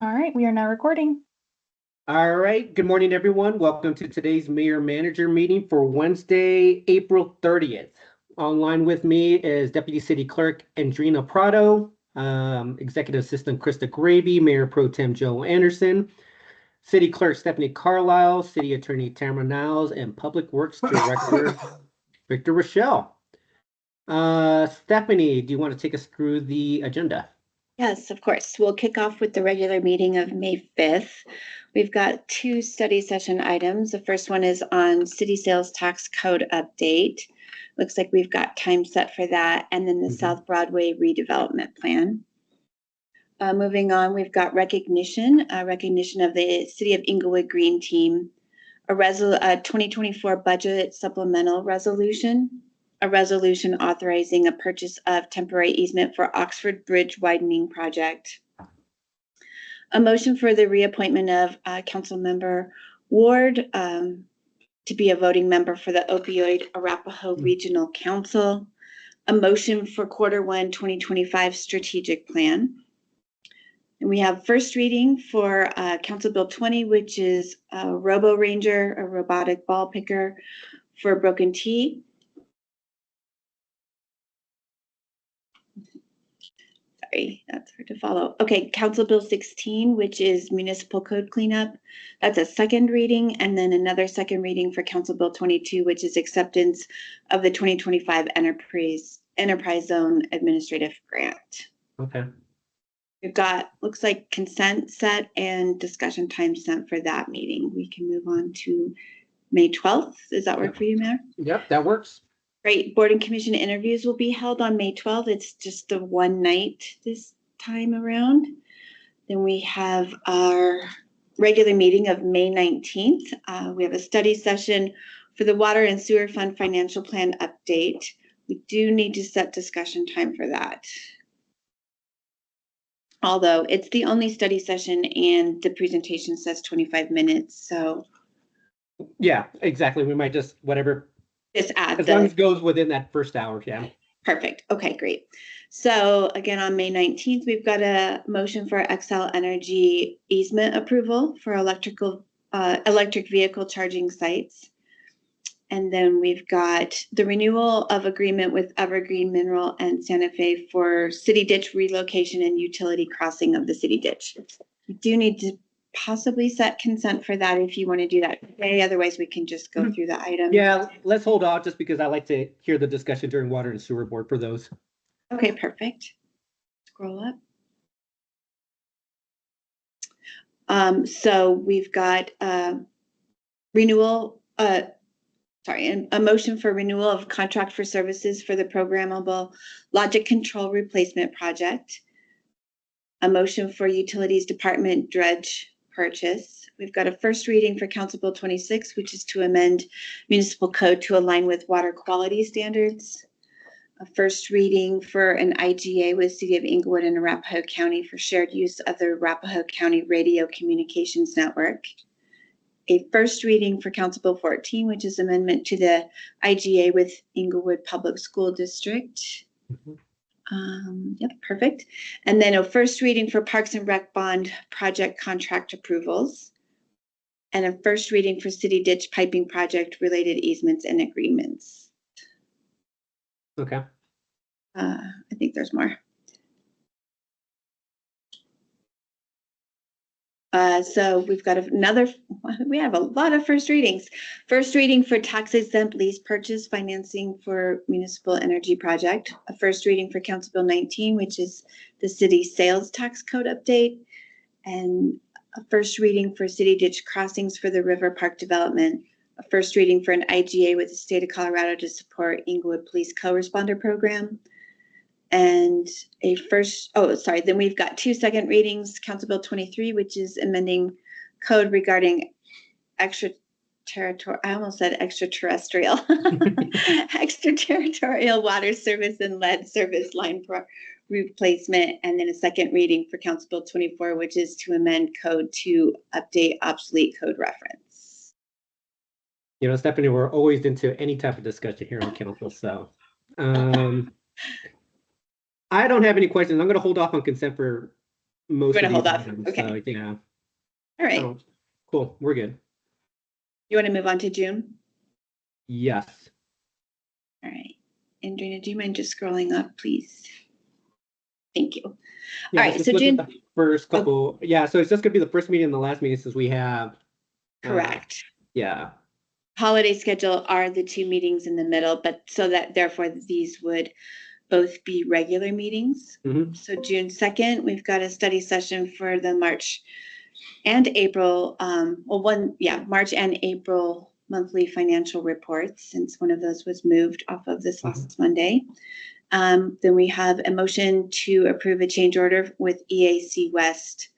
All right, we are now recording. All right. Good morning, everyone. Welcome to today's Mayor Manager meeting for Wednesday, April 30th. Online with me is Deputy City Clerk Andrina Prado, Executive Assistant Krista Gravy, Mayor Pro Tem Joe Anderson, City Clerk Stephanie Carlisle, City Attorney Tamara Niles, and Public Works Director Victor Rochelle. Stephanie, do you want to take us through the agenda? Yes, of course. We'll kick off with the regular meeting of May 5th. We've got two study session items. The first one is on city sales tax code update. Looks like we've got time set for that. And then the South Broadway redevelopment plan. Moving on, we've got recognition of the City of Inglewood Green Team, a 2024 budget supplemental resolution, a resolution authorizing a purchase of temporary easement for Oxford Bridge widening project, a motion for the reappointment of Council Member Ward to be a voting member for the Opioid Arapahoe Regional Council, a motion for Q1 2025 strategic plan. And we have first reading for Council Bill 20, which is a Robo Ranger, a robotic ball picker for Broken T. Sorry, that's hard to follow. Okay, Council Bill 16, which is municipal code cleanup. That's a second reading, and then another second reading for Council Bill 22, which is acceptance of the 2025 Enterprise Zone Administrative Grant. Okay. We've got, looks like consent set and discussion time set for that meeting. We can move on to May 12th. Does that work for you, Mayor? Yep, that works. Great. Board and commission interviews will be held on May 12th. It's just the one night this time around. Then we have our regular meeting of May 19th. We have a study session for the Water and Sewer Fund Financial Plan update. We do need to set discussion time for that. Although it's the only study session and the presentation says 25 minutes. So yeah, exactly. We might just whatever. Just add as long as it goes within that first hour. Yeah. Perfect. Okay, great. So again, on May 19th, we've got a motion for Xcel Energy easement approval for electric vehicle charging sites. And then we've got the renewal of agreement with Evergreen Mineral and Santa Fe for city ditch relocation and utility crossing of the city ditch. We do need to possibly set consent for that if you want to do that today. Otherwise, we can just go through the items. Yeah, let's hold off just because I like to hear the discussion during Water and Sewer Board for those. Okay, perfect. Scroll up. So we've got a motion for renewal of contract for services for the programmable logic control replacement project, a motion for utilities department dredge purchase. We've got a first reading for Council Bill 26, which is to amend municipal code to align with water quality standards. A first reading for an IGA with City of Inglewood and Arapahoe County for shared use of the Arapahoe County Radio Communications Network. A first reading for Council Bill 14, which is amendment to the IGA with Inglewood Public School District. Yep, perfect. And then a first reading for Parks and Rec Bond project contract approvals. And a first reading for City Ditch Piping Project related easements and agreements. Okay. I think there's more. So we've got we have a lot of first readings. First reading for tax exempt lease purchase financing for municipal energy project. A first reading for Council Bill 19, which is the city sales tax code update. And a first reading for city ditch crossings for the River Park development. A first reading for an IGA with the state of Colorado to support Inglewood Police Co-Responder Program. And then we've got two second readings, Council Bill 23, which is amending code regarding extraterritorial extraterritorial water service and lead service line replacement. And then a second reading for Council Bill 24, which is to amend code to update obsolete code reference. You know, Stephanie, we're always into any type of discussion here on council. So I don't have any questions. I'm going to hold off on consent for most wanna of hold these off? items, Okay. so yeah. All right. Oh, cool. We're good. You want to move on to June? Yes. All right. Andrina, do you mind just scrolling up, please? Thank you. Yeah, All let's right, just so look at June, the first couple. Yeah, so it's just gonna be the first meeting and the last meeting since we have. correct. Yeah. Holiday schedule are the two meetings in the middle, but so that therefore these would both be regular meetings. Mhm. So June 2nd, we've got a study session for the March and April, March and April monthly financial reports, since one of those was moved off of this last Monday. Then we have a motion to approve a change order with EAC West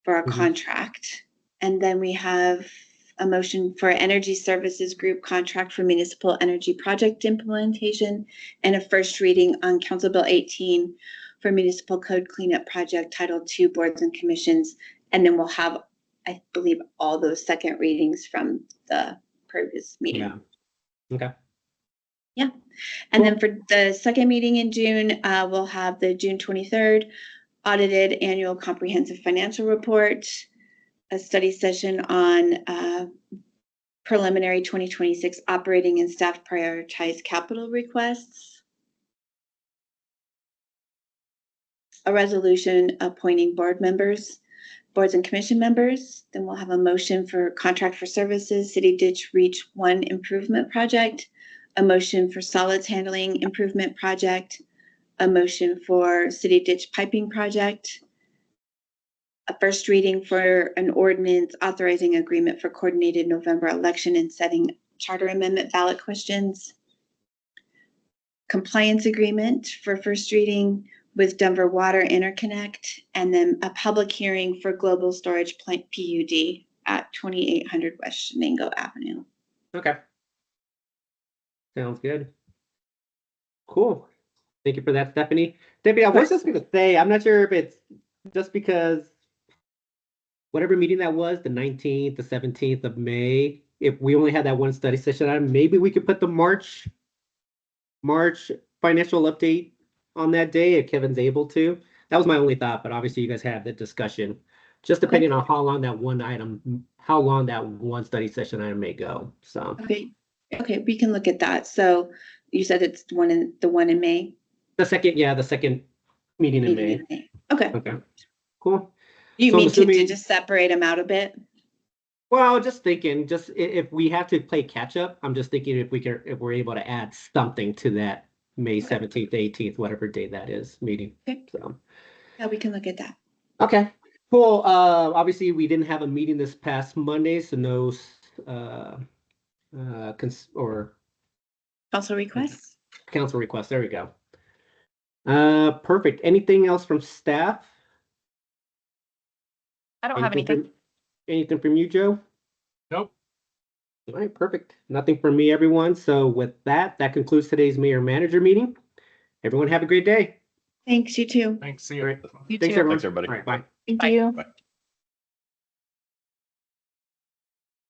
for a Mhm. contract. And then we have a motion for Energy Services Group contract for municipal energy project implementation and a first reading on Council Bill 18 for municipal code cleanup project Title II boards and commissions. And then we'll have, I believe, all those second readings from the previous meeting. Yeah. Okay. Yeah. And then for the second meeting in June, we'll have the June 23rd audited annual comprehensive financial report, a study session on preliminary 2026 operating and staff prioritized capital requests, a resolution appointing boards and commission members. Then we'll have a motion for contract for services, City Ditch Reach 1 improvement project, a motion for solids handling improvement project, a motion for City Ditch piping project, a first reading for an ordinance authorizing agreement for coordinated November election and setting charter amendment ballot questions, compliance agreement for first reading with Denver Water Interconnect, and then a public hearing for global storage plant PUD at 2800 West Shenango Avenue. Okay. Sounds good. Cool. Thank you for that, Stephanie. Stephanie, I was just gonna say, I'm not sure if it's just because whatever meeting that was, the 19th, the 17th of May, if we only had that one study session item, maybe we could put the March financial update on that day if Kevin's able to. That was my only thought, but obviously you guys have the discussion. Just depending on how long that one study session item may go. So Okay, we can look at that. So you said it's the one in May? the second meeting in May. Okay. Okay. Cool. You So I'm mean to assuming- just separate them out a bit? Well, just thinking, if we have to play catch up, I'm just thinking if we're able to add something to that May 17th, 18th, whatever day that is, meeting. Okay. So Yeah, we can look at that. okay, cool. Obviously we didn't have a meeting this past Monday, so no Council requests? council requests. There we go. Perfect. Anything else from staff? I don't have anything. Anything from you, Joe? Nope. All right, perfect. Nothing from me, everyone. So with that concludes today's mayor manager meeting. Everyone have a great day. Thanks, you too. Thanks. See you. All right. You Thanks, too. everyone. Thanks, everybody. All right, bye. Thank Bye. you. Bye.